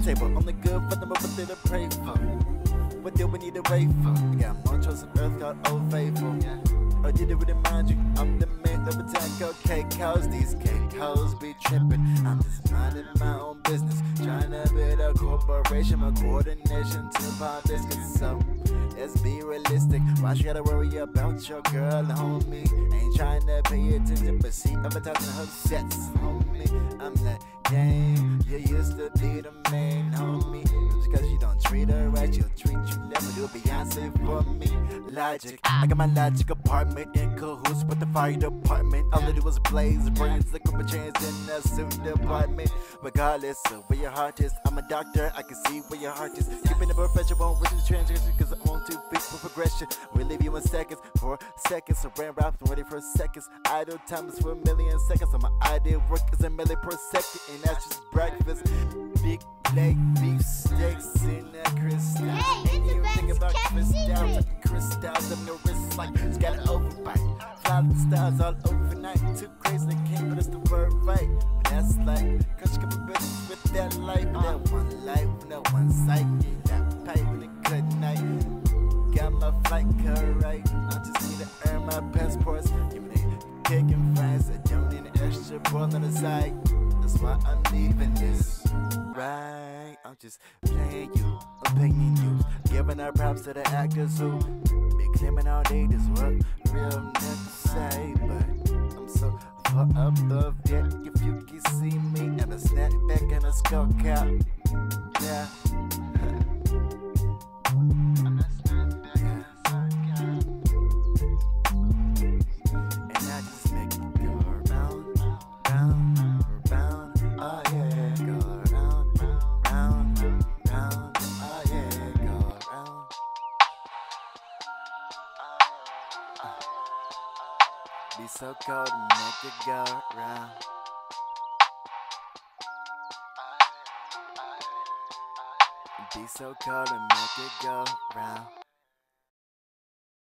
the table. Only good for them, but they to pray for. What do we need to wait for? Yeah, more trust on earth, God, old faithful. Or did it really mind you? I'm the man of attack, okay, cause these K-Co's be trippin'. I'm just minding my own business, trying to build a corporation, my coordination to buy biscuits. So let's be realistic. Why you gotta worry about your girl, homie? Ain't trying to pay attention, but she advertising her sets, homie. I'm like, dang, you used to be the man, homie. Just cause you don't treat her right, she'll treat you left. But do Beyonce for me. Logic, I got my logic apartment in cahoots with the fire department. All I do is blaze brains, like a chance in the suit department. Regardless of where your heart is, I'm a doctor, I can see where your heart is. Keeping the profession, won't wish the transition, cause I want to beat for progression. We leave you in seconds, for seconds. So ran raps, I'm ready for seconds. Idle time is for a million seconds. So my idea work is a milli per second, and that's just breakfast. Big leg, beef steaks in that crystal. Hey, And it's you the think best about kept crystals, secret. crystals on your wrist like it's got an overbite. Fly the stars all overnight. Too crazy, they can't put us the word right. But that's like, cause you can be bitches with that life. That one life, that one sight. That pipe and a good night. Got my flight cut right. I just need to earn my passports. Give me the kicking fries. I don't need an extra ball on the side. That's why I'm leaving this. Right, I'm just playing you, opinion you, giving our props to the actors who be claiming all day this what real niggas say, but I'm so far above that. If you can see me and a snapback and a skull cap, yeah. And I just make it go round, round, round, oh yeah, go round, round, round, oh yeah, go round. Be so cold to make it go round. Be so cold to make it go round.